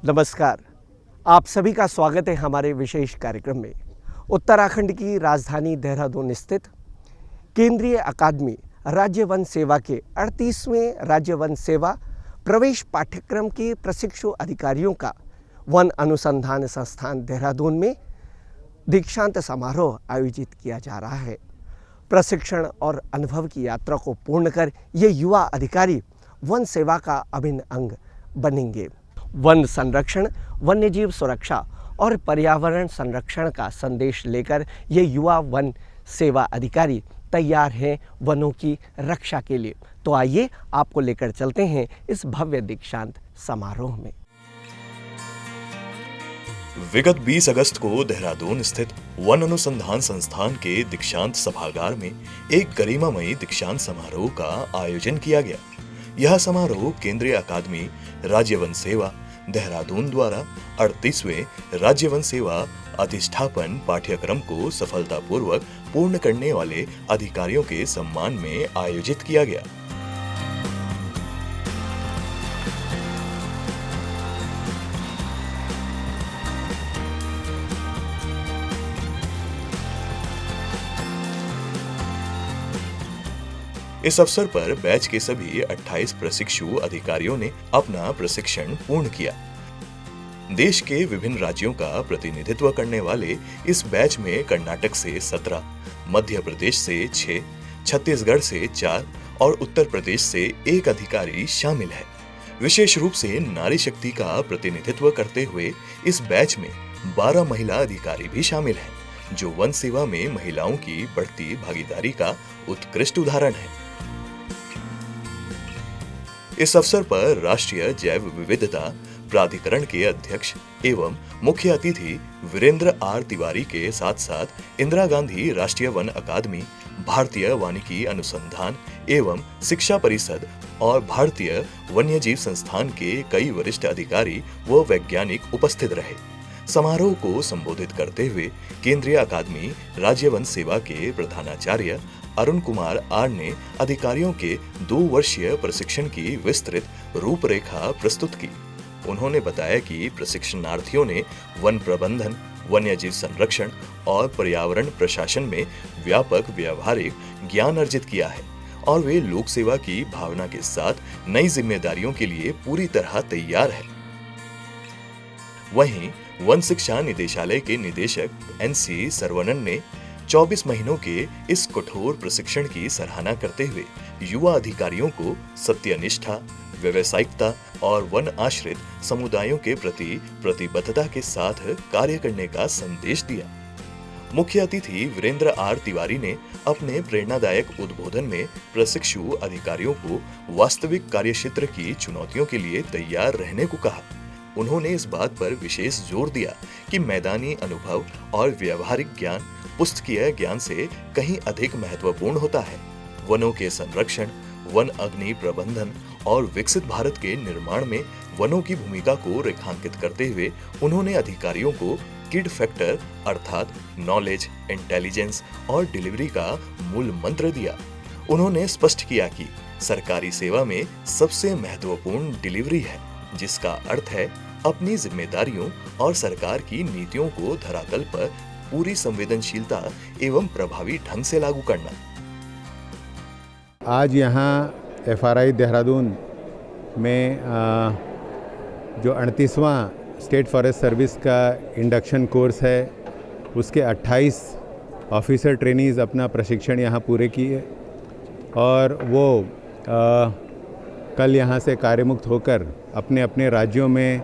नमस्कार, आप सभी का स्वागत है हमारे विशेष कार्यक्रम में। उत्तराखंड की राजधानी देहरादून स्थित केंद्रीय अकादमी राज्य वन सेवा के 38वें राज्य वन सेवा प्रवेश पाठ्यक्रम के प्रशिक्षु अधिकारियों का वन अनुसंधान संस्थान देहरादून में दीक्षांत समारोह आयोजित किया जा रहा है। प्रशिक्षण और अनुभव की यात्रा को पूर्ण कर ये युवा अधिकारी वन सेवा का अभिन्न अंग बनेंगे। वन संरक्षण, वन्यजीव सुरक्षा और पर्यावरण संरक्षण का संदेश लेकर ये युवा वन सेवा अधिकारी तैयार हैं वनों की रक्षा के लिए। तो आइए आपको लेकर चलते हैं इस भव्य दीक्षांत समारोह में। विगत 20 अगस्त को देहरादून स्थित वन अनुसंधान संस्थान के दीक्षांत सभागार में एक गरिमामयी दीक्षांत समारोह का आयोजन किया गया। यह समारोह केंद्रीय अकादमी राज्य वन सेवा देहरादून द्वारा 38वें राज्य वन सेवा अधिष्ठापन पाठ्यक्रम को सफलतापूर्वक पूर्ण करने वाले अधिकारियों के सम्मान में आयोजित किया गया। इस अवसर पर बैच के सभी 28 प्रशिक्षु अधिकारियों ने अपना प्रशिक्षण पूर्ण किया। देश के विभिन्न राज्यों का प्रतिनिधित्व करने वाले इस बैच में कर्नाटक से 17, मध्य प्रदेश से 6, छत्तीसगढ़ से 4 और उत्तर प्रदेश से 1 अधिकारी शामिल है। विशेष रूप से नारी शक्ति का प्रतिनिधित्व करते हुए इस बैच में 12 महिला अधिकारी भी शामिल हैं, जो वन सेवा में महिलाओं की बढ़ती भागीदारी का उत्कृष्ट उदाहरण है। इस अवसर पर राष्ट्रीय जैव विविधता प्राधिकरण के अध्यक्ष एवं मुख्य अतिथि वीरेंद्र आर तिवारी के साथ साथ इंदिरा गांधी राष्ट्रीय वन अकादमी, भारतीय वानिकी अनुसंधान एवं शिक्षा परिषद और भारतीय वन्यजीव संस्थान के कई वरिष्ठ अधिकारी व वैज्ञानिक उपस्थित रहे। समारोह को संबोधित करते हुए केंद्रीय अकादमी राज्य वन सेवा के प्रधानाचार्य अरुण कुमार आर ने अधिकारियों के 2 वर्षीय प्रशिक्षण की विस्तृत रूपरेखा प्रस्तुत की। उन्होंने बताया कि प्रशिक्षणार्थियों ने वन प्रबंधन, वन्यजीव संरक्षण और पर्यावरण प्रशासन में व्यापक व्यावहारिक ज्ञान अर्जित किया है और वे लोक सेवा की भावना के साथ नई जिम्मेदारियों के लिए पूरी तरह तैयार है। वहीं वन शिक्षा निदेशालय के निदेशक NC सरवनन ने 24 महीनों के इस कठोर प्रशिक्षण की सराहना करते हुए युवा अधिकारियों को सत्यनिष्ठा, व्यावसायिकता और वन आश्रित समुदायों के प्रति प्रतिबद्धता के साथ कार्य करने का संदेश दिया। मुख्य अतिथि वीरेंद्र आर तिवारी ने अपने प्रेरणादायक उद्बोधन में प्रशिक्षु अधिकारियों को वास्तविक कार्यक्षेत्र की चुनौतियों के लिए तैयार रहने को कहा। उन्होंने इस बात पर विशेष जोर दिया कि मैदानी अनुभव और व्यावहारिक ज्ञान पुस्तकीय ज्ञान से कहीं अधिक महत्वपूर्ण होता है। वनों के संरक्षण, वन अग्नि प्रबंधन और विकसित भारत के निर्माण में वनों की भूमिका को रेखांकित करते हुए उन्होंने अधिकारियों को किड फैक्टर अर्थात नॉलेज, इंटेलिजेंस और डिलीवरी का मूल मंत्र दिया। उन्होंने स्पष्ट किया कि सरकारी सेवा में सबसे महत्वपूर्ण डिलीवरी है, जिसका अर्थ है अपनी जिम्मेदारियों और सरकार की नीतियों को धरातल पर पूरी संवेदनशीलता एवं प्रभावी ढंग से लागू करना। आज यहाँ FRI देहरादून में जो 38वां स्टेट फॉरेस्ट सर्विस का इंडक्शन कोर्स है, उसके 28 ऑफिसर ट्रेनीज अपना प्रशिक्षण यहाँ पूरे किए और वो कल यहाँ से कार्यमुक्त होकर अपने अपने राज्यों में,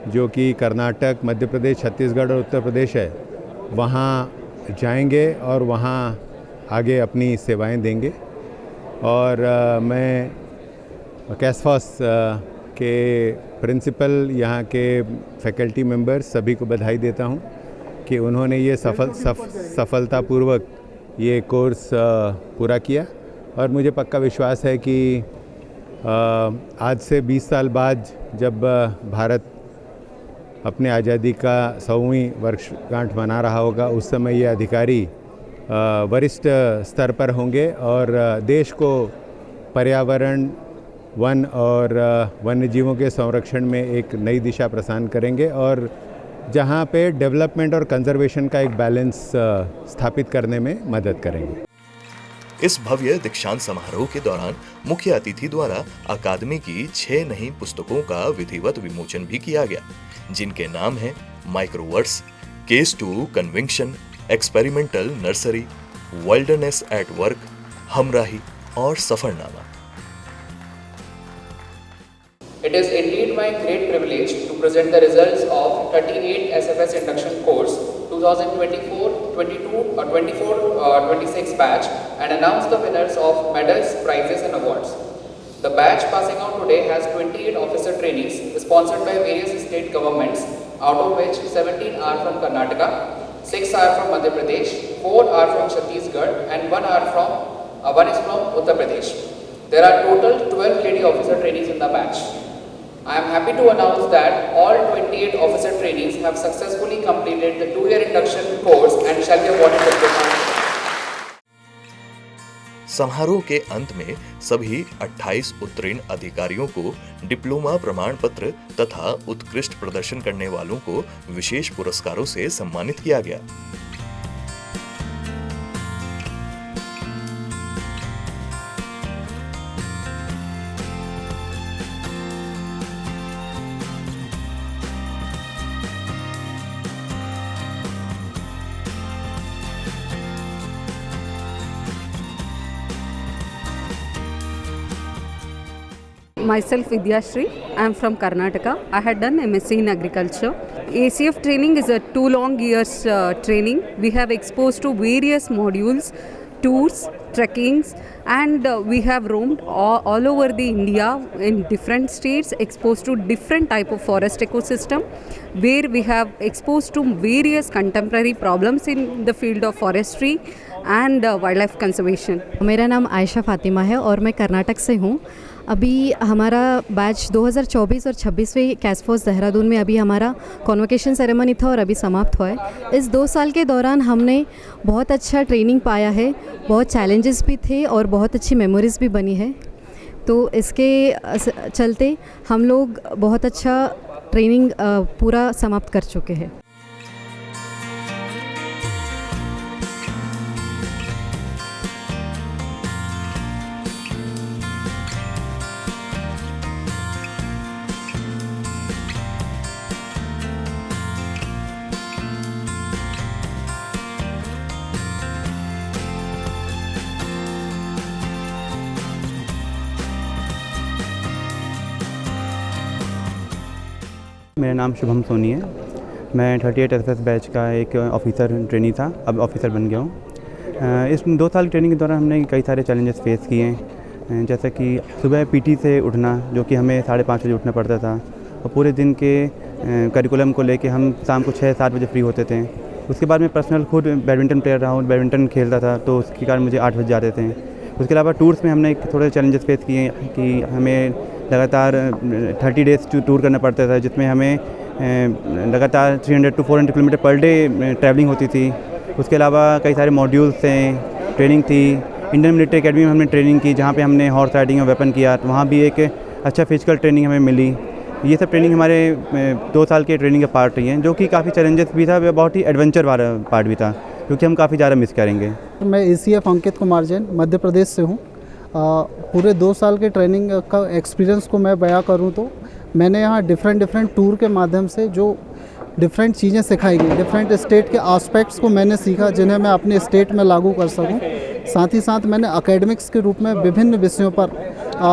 जो कि कर्नाटक, मध्य प्रदेश, छत्तीसगढ़ और उत्तर प्रदेश है, वहाँ जाएंगे और वहाँ आगे अपनी सेवाएं देंगे। और मैं कैसफॉस के प्रिंसिपल, यहाँ के फैकल्टी मेंबर्स सभी को बधाई देता हूँ कि उन्होंने ये सफलतापूर्वक ये कोर्स पूरा किया। और मुझे पक्का विश्वास है कि आज से 20 साल बाद जब भारत अपने आज़ादी का 100वीं वर्षगांठ मना रहा होगा, उस समय ये अधिकारी वरिष्ठ स्तर पर होंगे और देश को पर्यावरण वन और वन्य जीवों के संरक्षण में एक नई दिशा प्रदान करेंगे और जहाँ पे डेवलपमेंट और कंजर्वेशन का एक बैलेंस स्थापित करने में मदद करेंगे। इस भव्य दीक्षांत समारोह के दौरान मुख्य अतिथि द्वारा अकादमी की 6 नई पुस्तकों का विधिवत विमोचन भी किया गया, जिनके नाम हैं microwords, case to conviction, experimental nursery, wildness at work, Humrahi और Safarnama. It is indeed my great privilege to present the results of 38 SFS induction course 2024-26 batch and announce the winners of medals, prizes and awards. The batch passing out today has 28 officer trainees sponsored by various state governments, out of which 17 are from Karnataka, 6 are from Madhya Pradesh, 4 are from Chhattisgarh and 1 is from Uttar Pradesh. There are total 12 lady officer trainees in the batch. I am happy to announce that all 28 officer trainees have successfully completed the 2-year induction course and shall be awarded the diploma. समारोह के अंत में सभी 28 उत्तीर्ण अधिकारियों को diploma प्रमाण पत्र तथा उत्कृष्ट प्रदर्शन करने वालों को विशेष पुरस्कारों से सम्मानित किया गया। Myself Vidyashree, I am from Karnataka. I had done MSc in agriculture. ACF training is a 2 long years training. We have exposed to various modules, tours, trekkings, and we have roamed all over the India in different states, exposed to different type of forest ecosystem, where we have exposed to various contemporary problems in the field of forestry and wildlife conservation. मेरा नाम आयशा फातिमा है और मैं कर्नाटक से हूँ। अभी हमारा batch 2024 और 26वें कैसफोर्स देहरादून में अभी हमारा कॉन्वोकेशन सेरेमनी था और अभी समाप्त हुआ है। इस 2 साल के दौरान हमने बहुत अच्छा ट्रेनिंग पाया है, बहुत चैलेंजेस भी थे और बहुत अच्छी मेमोरीज़ भी बनी है। तो इसके चलते हम लोग बहुत अच्छा ट्रेनिंग पूरा समाप्त कर चुके हैं। मेरा नाम शुभम सोनी है। मैं 38 एसएफएस बैच का एक ऑफिसर ट्रेनी था, अब ऑफिसर बन गया हूँ। इस 2 साल की ट्रेनिंग के दौरान हमने कई सारे चैलेंजेस फेस किए हैं, जैसे कि सुबह पीटी से उठना, जो कि हमें 5:30 बजे उठना पड़ता था, और पूरे दिन के करिकुलम को लेके हम शाम को 6-7 बजे फ्री होते थे। उसके बाद मैं पर्सनल खुद बैडमिंटन प्लेयर रहा हूँ, बैडमिंटन खेलता था, तो उसके कारण मुझे 8 बज जाते थे। उसके अलावा टूर्स में हमने थोड़े चैलेंजेस फेस किए कि हमें लगातार 30 डेज़ टूर करना पड़ता था, जिसमें हमें लगातार 300 to 400 kilometre per day travelling होती थी। उसके अलावा कई सारे मॉड्यूल्स थे, ट्रेनिंग थी। इंडियन मिलिट्री एकेडमी में हमने ट्रेनिंग की, जहाँ पे हमने हॉर्स राइडिंग और वेपन किया, तो वहाँ भी एक अच्छा फिजिकल ट्रेनिंग हमें मिली। ये सब ट्रेनिंग हमारे 2 साल के ट्रेनिंग का पार्ट रही हैं, जो कि काफ़ी चैलेंजेस भी था, बहुत ही एडवेंचर वाला पार्ट भी था, क्योंकि हम काफ़ी ज़्यादा मिस करेंगे। मैं ACF अंकित कुमार जैन मध्य प्रदेश से हूँ। पूरे 2 साल के ट्रेनिंग का एक्सपीरियंस को मैं बयां करूँ तो मैंने यहाँ डिफरेंट टूर के माध्यम से जो डिफरेंट चीज़ें सिखाई गई, डिफरेंट स्टेट के एस्पेक्ट्स को मैंने सीखा, जिन्हें मैं अपने स्टेट में लागू कर सकूँ। साथ ही साथ मैंने एकेडमिक्स के रूप में विभिन्न विषयों पर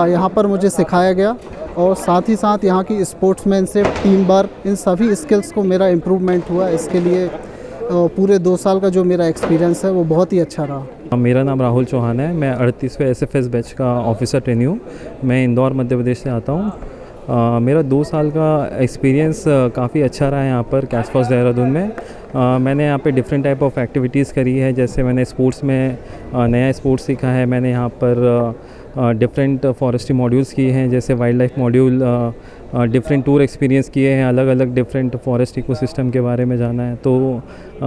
यहाँ पर मुझे सिखाया गया, और साथ ही साथ यहाँ की स्पोर्ट्समैनशिप, टीम वर्क, इन सभी स्किल्स को मेरा इम्प्रूवमेंट हुआ। इसके लिए पूरे 2 साल का जो मेरा एक्सपीरियंस है वो बहुत ही अच्छा रहा। मेरा नाम राहुल चौहान है। मैं 38वें एसएफएस बैच का ऑफिसर ट्रेनी हूँ। मैं इंदौर मध्य प्रदेश से आता हूँ। मेरा 2 साल का एक्सपीरियंस काफ़ी अच्छा रहा है यहाँ पर कैसफोर्स देहरादून में। मैंने यहाँ पे डिफरेंट टाइप ऑफ एक्टिविटीज़ करी है, जैसे मैंने स्पोर्ट्स में नया स्पोर्ट्स सीखा है। मैंने यहाँ पर डिफरेंट फॉरेस्ट्री मॉड्यूल्स किए हैं, जैसे wild life module, different tour experience किए हैं, अलग अलग डिफरेंट फॉरेस्ट इकोसिस्टम के बारे में जाना है। तो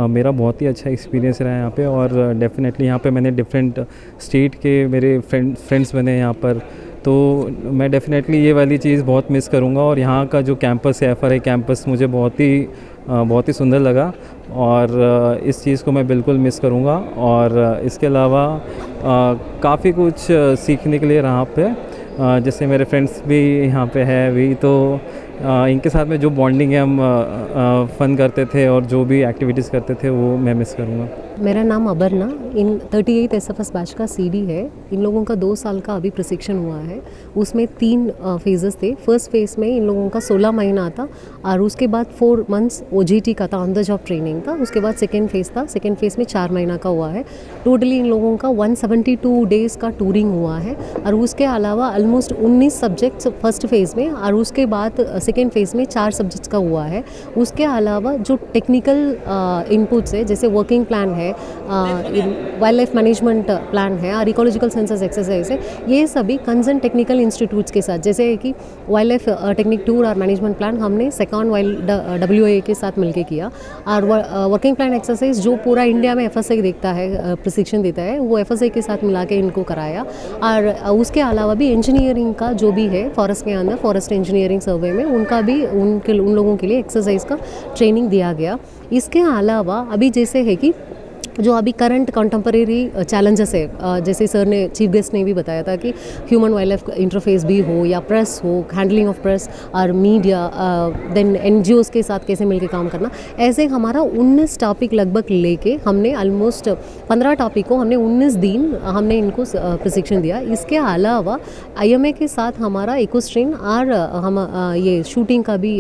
मेरा बहुत ही अच्छा एक्सपीरियंस रहा है यहाँ पे, और डेफिनेटली यहाँ पे मैंने डिफरेंट स्टेट के मेरे फ्रेंड्स बने यहाँ पर, तो मैं डेफ़िनेटली ये वाली चीज़ बहुत मिस करूँगा। और यहाँ का जो कैंपस है, FRI कैंपस, मुझे बहुत ही सुंदर लगा और इस चीज़ को मैं बिल्कुल मिस करूँगा। और इसके अलावा काफ़ी कुछ सीखने के लिए यहाँ पे, जैसे मेरे फ्रेंड्स भी यहाँ पे है भी, तो इनके साथ में जो बॉन्डिंग है, हम फ़न करते थे और जो भी एक्टिविटीज़ करते थे वो मैं मिस करूँगा। मेरा नाम अबरना, इन 38 SFS बैच का CD है। इन लोगों का 2 साल का अभी प्रशिक्षण हुआ है। उसमें 3 फेजेस थे। फर्स्ट फेज़ में इन लोगों का 16 महीना था और उसके बाद 4 मंथ्स OJT का था, ऑन द जॉब ट्रेनिंग था। उसके बाद सेकेंड फेज़ था। सेकेंड फेज़ में 4 महीना का हुआ है। टोटली इन लोगों का 172 डेज़ का टूरिंग हुआ है और उसके अलावा ऑलमोस्ट 19 सब्जेक्ट्स फर्स्ट फेज़ में और उसके बाद सेकेंड फेज़ में 4 सब्जेक्ट्स का हुआ है। उसके अलावा जो टेक्निकल इनपुट्स है, जैसे वर्किंग प्लान है, वाइल्ड लाइफ मैनेजमेंट प्लान है और इकोलॉजिकल सेंसस एक्सरसाइज है, ये सभी कंसर्न टेक्निकल इंस्टीट्यूट्स के साथ, जैसे कि वाइल्ड लाइफ टेक्निक टूर और मैनेजमेंट प्लान हमने सेकॉन वाइल्ड WA के साथ मिलकर किया। और वर्किंग प्लान एक्सरसाइज जो पूरा इंडिया में FSI देखता है, प्रशिक्षण देता है, वो FSI के साथ मिला के इनको कराया। और उसके अलावा भी इंजीनियरिंग का जो भी है फॉरेस्ट के अंदर, फॉरेस्ट इंजीनियरिंग सर्वे में, उनका भी उन लोगों के लिए एक्सरसाइज का ट्रेनिंग दिया गया। इसके अलावा अभी जैसे है कि जो अभी करंट कंटेम्परेरी चैलेंजेस है, जैसे सर ने, चीफ गेस्ट ने भी बताया था कि ह्यूमन वाइल्ड लाइफ इंटरफेस भी हो या प्रेस हो, हैंडलिंग ऑफ प्रेस और मीडिया, देन NGOs के साथ कैसे मिलकर काम करना, ऐसे हमारा 19 टॉपिक लगभग लेके हमने ऑलमोस्ट 15 टॉपिक को हमने 19 दिन हमने इनको प्रशिक्षण दिया। इसके अलावा IMA के साथ हमारा इकोस्ट्रीम और हम ये शूटिंग का भी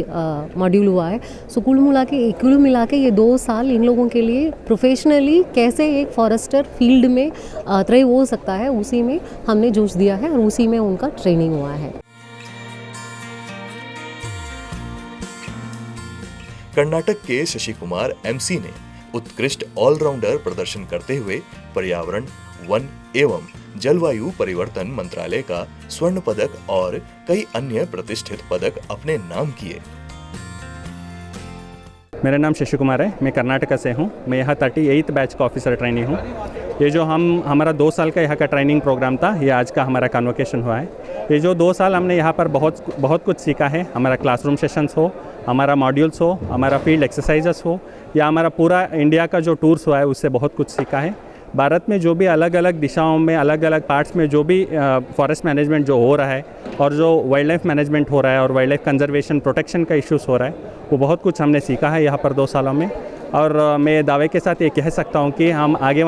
मॉड्यूल हुआ है। सो कुल मिला के ये 2 साल इन लोगों के लिए प्रोफेशनली कैसे एक फॉरेस्टर फील्ड में थ्राइव हो सकता है, उसी में हमने जोश दिया है और उसी में उनका ट्रेनिंग हुआ है। कर्नाटक के शशि कुमार MC ने उत्कृष्ट ऑलराउंडर प्रदर्शन करते हुए पर्यावरण, वन एवं जलवायु परिवर्तन मंत्रालय का स्वर्ण पदक और कई अन्य प्रतिष्ठित पदक अपने नाम किए। मेरा नाम शशि कुमार है, मैं कर्नाटका से हूँ। मैं यहाँ 38th बैच का ऑफिसर ट्रेनी हूँ। ये जो हमारा 2 साल का यहाँ का ट्रेनिंग प्रोग्राम था, ये आज का हमारा कन्वोकेशन हुआ है। ये जो 2 साल हमने यहाँ पर बहुत कुछ सीखा है। हमारा क्लासरूम सेशंस हो, हमारा मॉड्यूल्स हो, हमारा फील्ड एक्सरसाइजेस हो, या हमारा पूरा इंडिया का जो टूर्स हुआ है, उससे बहुत कुछ सीखा है। भारत में जो भी अलग अलग दिशाओं में, अलग अलग पार्ट्स में जो भी फॉरेस्ट मैनेजमेंट जो हो रहा है और जो वाइल्ड लाइफ मैनेजमेंट हो रहा है और वाइल्ड लाइफ कंजर्वेशन प्रोटेक्शन का इश्यूज़ हो रहा है, वो बहुत कुछ हमने सीखा है यहाँ पर 2 सालों में। और मैं दावे के साथ ये कह सकता हूँ कि हम आगे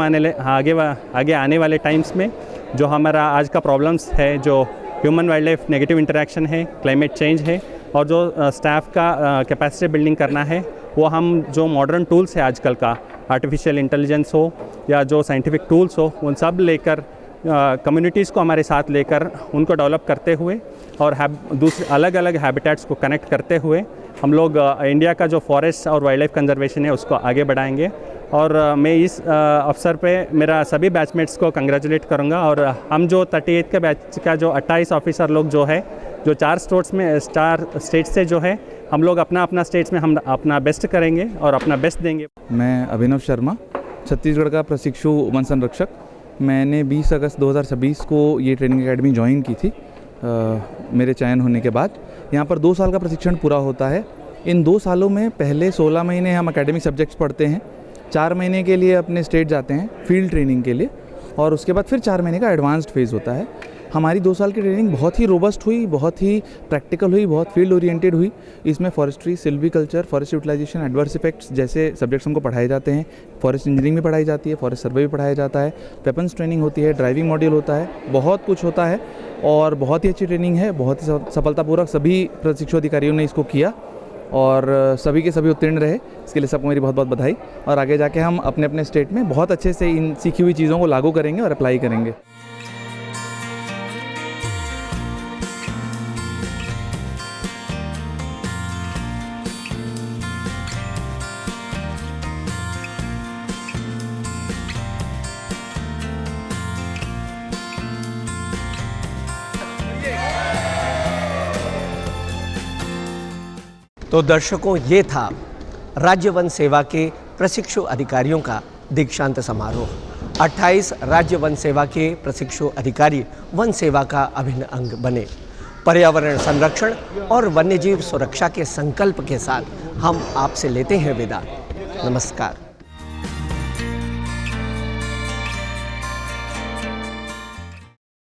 आने वाले टाइम्स में जो हमारा आज का प्रॉब्लम्स है, जो human wild life negative interaction है, क्लाइमेट चेंज है और जो स्टाफ का कैपेसिटी बिल्डिंग करना है, वो हम जो मॉडर्न टूल्स है आजकल का, आर्टिफिशियल इंटेलिजेंस हो या जो साइंटिफिक टूल्स हो, उन सब लेकर कम्युनिटीज़ को हमारे साथ लेकर उनको डेवलप करते हुए और दूसरे अलग अलग हैबिटेट्स को कनेक्ट करते हुए हम लोग इंडिया का जो फॉरेस्ट और वाइल्ड लाइफ कंजर्वेशन है उसको आगे बढ़ाएंगे। और मैं इस अवसर पे मेरा सभी बैचमेट्स को कंग्रेचुलेट करूंगा। और हम जो 38 के बैच का जो 28 ऑफिसर लोग जो है, जो 4 स्टेट्स से जो है, हम लोग अपना स्टेट्स में हम अपना बेस्ट करेंगे और अपना बेस्ट देंगे। मैं अभिनव शर्मा, छत्तीसगढ़ का प्रशिक्षु वन संरक्षक। मैंने 20 अगस्त 2026 को ये ट्रेनिंग एकेडमी ज्वाइन की थी। मेरे चयन होने के बाद यहाँ पर 2 साल का प्रशिक्षण पूरा होता है। इन 2 सालों में पहले 16 महीने हम एकेडमिक सब्जेक्ट्स पढ़ते हैं, 4 महीने के लिए अपने स्टेट जाते हैं फील्ड ट्रेनिंग के लिए, और उसके बाद फिर 4 महीने का एडवांस्ड फेज़ होता है। हमारी 2 साल की ट्रेनिंग बहुत ही रोबस्ट हुई, बहुत ही प्रैक्टिकल हुई, बहुत फील्ड ओरिएंटेड हुई। इसमें forestry, silviculture, forest utilisation, adverse effects जैसे सब्जेक्ट्स हमको पढ़ाए जाते हैं। फॉरेस्ट इंजीनियरिंग भी पढ़ाई जाती है, फॉरेस्ट सर्वे भी पढ़ाया जाता है, वेपन्स ट्रेनिंग होती है, ड्राइविंग मॉड्यूल होता है, बहुत कुछ होता है और बहुत ही अच्छी ट्रेनिंग है। बहुत ही सफलतापूर्वक सभी प्रशिक्षु अधिकारियों ने इसको किया और सभी के सभी उत्तीर्ण रहे। इसके लिए सबको मेरी बहुत बहुत बधाई। और आगे जाके हम अपने अपने स्टेट में बहुत अच्छे से इन सीखी हुई चीज़ों को लागू करेंगे और अप्लाई करेंगे। तो दर्शकों, ये था राज्य वन सेवा के प्रशिक्षु अधिकारियों का दीक्षांत समारोह। 28 राज्य वन सेवा के प्रशिक्षु अधिकारी वन सेवा का अभिन्न अंग बने। पर्यावरण संरक्षण और वन्यजीव सुरक्षा के संकल्प के साथ हम आपसे लेते हैं विदा। नमस्कार।